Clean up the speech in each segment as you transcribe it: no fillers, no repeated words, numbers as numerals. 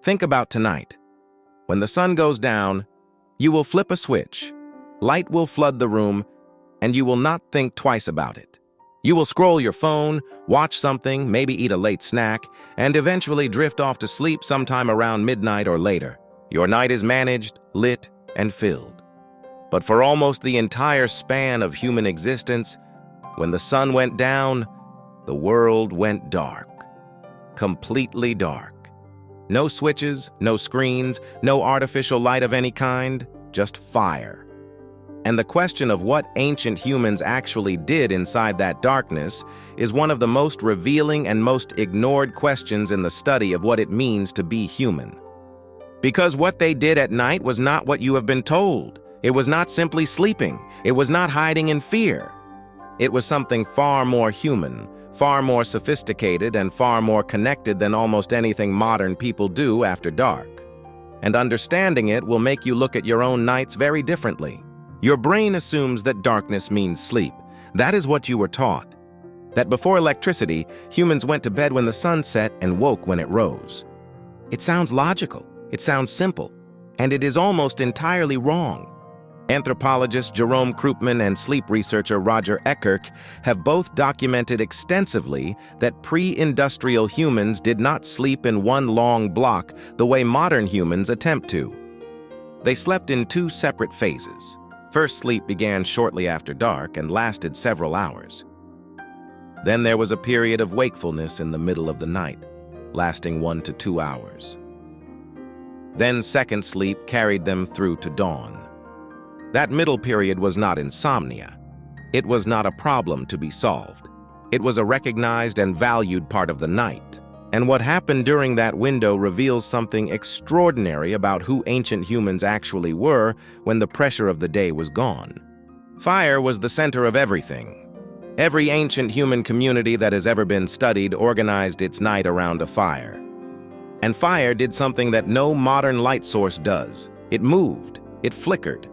Think about tonight. When the sun goes down, you will flip a switch, light will flood the room, and you will not think twice about it. You will scroll your phone, watch something, maybe eat a late snack, and eventually drift off to sleep sometime around midnight or later. Your night is managed, lit, and filled. But for almost the entire span of human existence, when the sun went down, the world went dark. Completely dark. No switches, no screens, no artificial light of any kind, just fire. And the question of what ancient humans actually did inside that darkness is one of the most revealing and most ignored questions in the study of what it means to be human. Because what they did at night was not what you have been told. It was not simply sleeping. It was not hiding in fear. It was something far more human, far more sophisticated, and far more connected than almost anything modern people do after dark. And understanding it will make you look at your own nights very differently. Your brain assumes that darkness means sleep. That is what you were taught. That before electricity, humans went to bed when the sun set and woke when it rose. It sounds logical, it sounds simple, and it is almost entirely wrong. Anthropologist Jerome Krupman and sleep researcher Roger Eckerk have both documented extensively that pre-industrial humans did not sleep in one long block the way modern humans attempt to. They slept in two separate phases. First sleep began shortly after dark and lasted several hours. Then there was a period of wakefulness in the middle of the night, lasting 1 to 2 hours. Then second sleep carried them through to dawn. That middle period was not insomnia. It was not a problem to be solved. It was a recognized and valued part of the night. And what happened during that window reveals something extraordinary about who ancient humans actually were when the pressure of the day was gone. Fire was the center of everything. Every ancient human community that has ever been studied organized its night around a fire. And fire did something that no modern light source does. It moved. It flickered.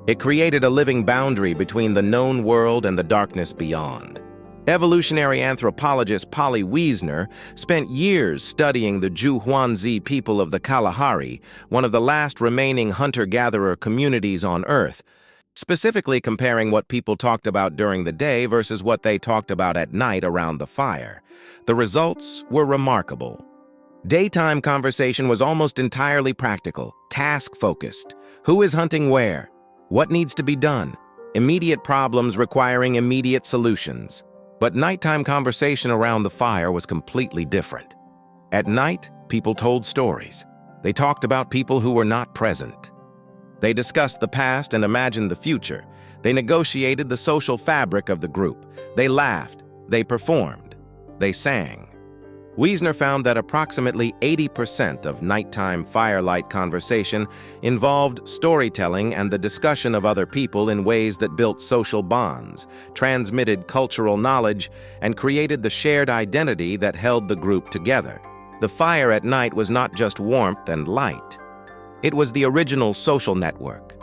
It created a living boundary between the known world and the darkness beyond. Evolutionary anthropologist Polly Wiesner spent years studying the Juhuanzi people of the Kalahari, one of the last remaining hunter-gatherer communities on Earth, specifically comparing what people talked about during the day versus what they talked about at night around the fire. The results were remarkable. Daytime conversation was almost entirely practical, task-focused. Who is hunting where? What needs to be done? Immediate problems requiring immediate solutions. But nighttime conversation around the fire was completely different. At night, people told stories. They talked about people who were not present. They discussed the past and imagined the future. They negotiated the social fabric of the group. They laughed. They performed. They sang. Wiesner found that approximately 80% of nighttime firelight conversation involved storytelling and the discussion of other people in ways that built social bonds, transmitted cultural knowledge, and created the shared identity that held the group together. The fire at night was not just warmth and light. It was the original social network.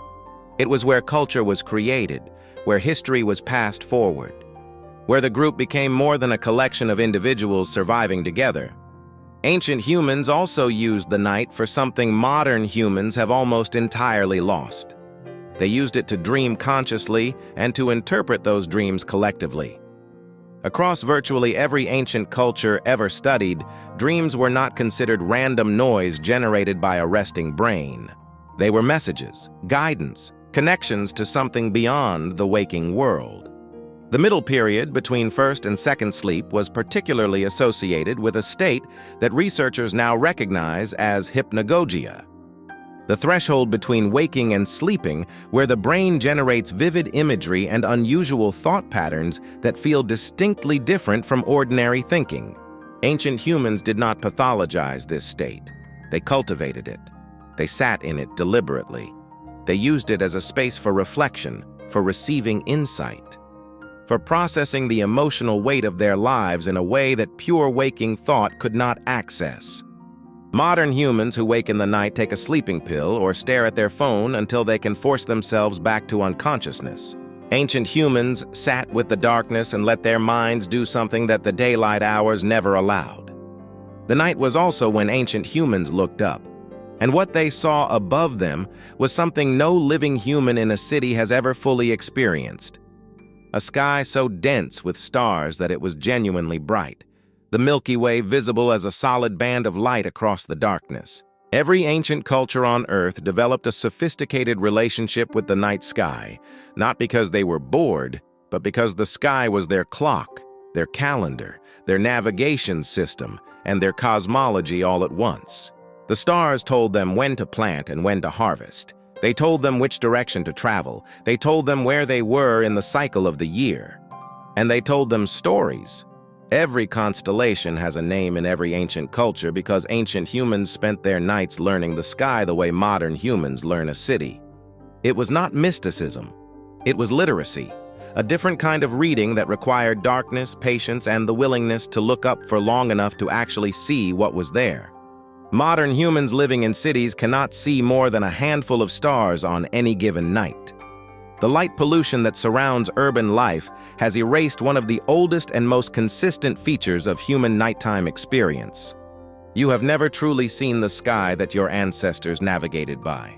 It was where culture was created, where history was passed forward, where the group became more than a collection of individuals surviving together. Ancient humans also used the night for something modern humans have almost entirely lost. They used it to dream consciously and to interpret those dreams collectively. Across virtually every ancient culture ever studied, dreams were not considered random noise generated by a resting brain. They were messages, guidance, connections to something beyond the waking world. The middle period between first and second sleep was particularly associated with a state that researchers now recognize as hypnagogia, the threshold between waking and sleeping, where the brain generates vivid imagery and unusual thought patterns that feel distinctly different from ordinary thinking. Ancient humans did not pathologize this state. They cultivated it. They sat in it deliberately. They used it as a space for reflection, for receiving insight, for processing the emotional weight of their lives in a way that pure waking thought could not access. Modern humans who wake in the night take a sleeping pill or stare at their phone until they can force themselves back to unconsciousness. Ancient humans sat with the darkness and let their minds do something that the daylight hours never allowed. The night was also when ancient humans looked up, and what they saw above them was something no living human in a city has ever fully experienced. A sky so dense with stars that it was genuinely bright, the Milky Way visible as a solid band of light across the darkness. Every ancient culture on Earth developed a sophisticated relationship with the night sky, not because they were bored, but because the sky was their clock, their calendar, their navigation system, and their cosmology all at once. The stars told them when to plant and when to harvest. They told them which direction to travel. They told them where they were in the cycle of the year. And they told them stories. Every constellation has a name in every ancient culture because ancient humans spent their nights learning the sky the way modern humans learn a city. It was not mysticism. It was literacy, a different kind of reading that required darkness, patience, and the willingness to look up for long enough to actually see what was there. Modern humans living in cities cannot see more than a handful of stars on any given night. The light pollution that surrounds urban life has erased one of the oldest and most consistent features of human nighttime experience. You have never truly seen the sky that your ancestors navigated by.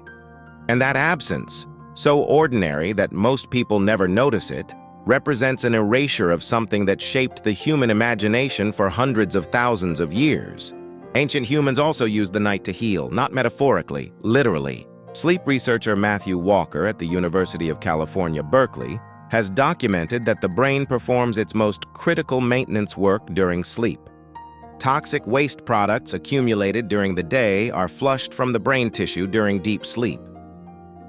And that absence, so ordinary that most people never notice it, represents an erasure of something that shaped the human imagination for hundreds of thousands of years. Ancient humans also used the night to heal, not metaphorically, literally. Sleep researcher Matthew Walker at the University of California, Berkeley, has documented that the brain performs its most critical maintenance work during sleep. Toxic waste products accumulated during the day are flushed from the brain tissue during deep sleep.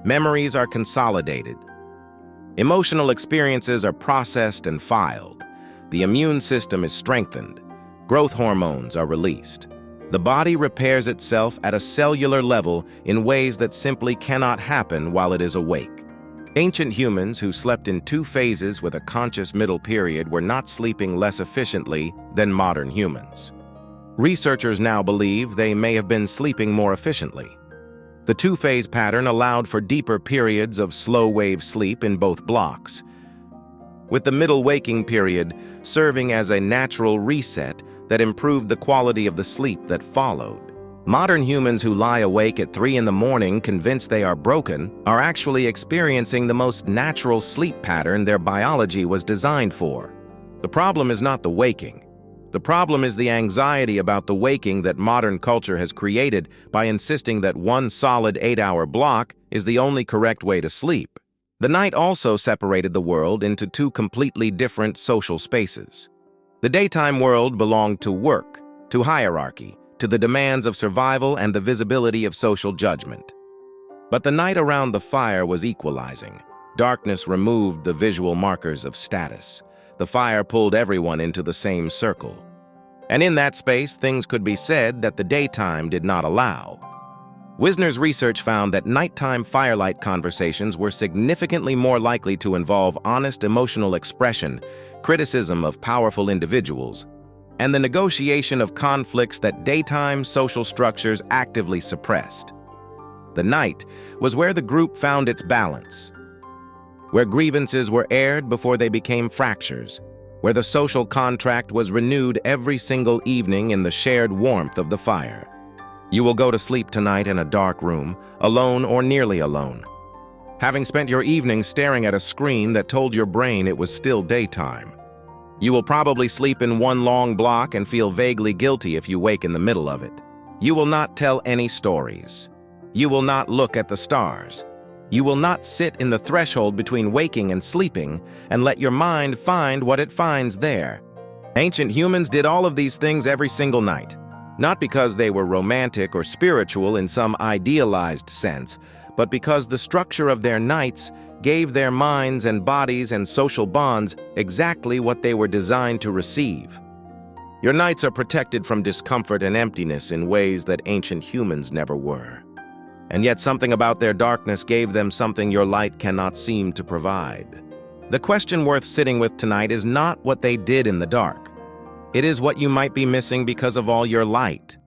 Memories are consolidated. Emotional experiences are processed and filed. The immune system is strengthened. Growth hormones are released. The body repairs itself at a cellular level in ways that simply cannot happen while it is awake. Ancient humans who slept in 2 phases with a conscious middle period were not sleeping less efficiently than modern humans. Researchers now believe they may have been sleeping more efficiently. The 2-phase pattern allowed for deeper periods of slow-wave sleep in both blocks, with the middle waking period serving as a natural reset that improved the quality of the sleep that followed. Modern humans who lie awake at 3 in the morning convinced they are broken are actually experiencing the most natural sleep pattern their biology was designed for. The problem is not the waking. The problem is the anxiety about the waking that modern culture has created by insisting that one solid 8-hour block is the only correct way to sleep. The night also separated the world into 2 completely different social spaces. The daytime world belonged to work, to hierarchy, to the demands of survival and the visibility of social judgment. But the night around the fire was equalizing. Darkness removed the visual markers of status. The fire pulled everyone into the same circle. And in that space, things could be said that the daytime did not allow. Wisner's research found that nighttime firelight conversations were significantly more likely to involve honest emotional expression, criticism of powerful individuals, and the negotiation of conflicts that daytime social structures actively suppressed. The night was where the group found its balance, where grievances were aired before they became fractures, where the social contract was renewed every single evening in the shared warmth of the fire. You will go to sleep tonight in a dark room, alone or nearly alone, having spent your evening staring at a screen that told your brain it was still daytime. You will probably sleep in one long block and feel vaguely guilty if you wake in the middle of it. You will not tell any stories. You will not look at the stars. You will not sit in the threshold between waking and sleeping and let your mind find what it finds there. Ancient humans did all of these things every single night, not because they were romantic or spiritual in some idealized sense, but because the structure of their nights gave their minds and bodies and social bonds exactly what they were designed to receive. Your nights are protected from discomfort and emptiness in ways that ancient humans never were. And yet something about their darkness gave them something your light cannot seem to provide. The question worth sitting with tonight is not what they did in the dark. It is what you might be missing because of all your light.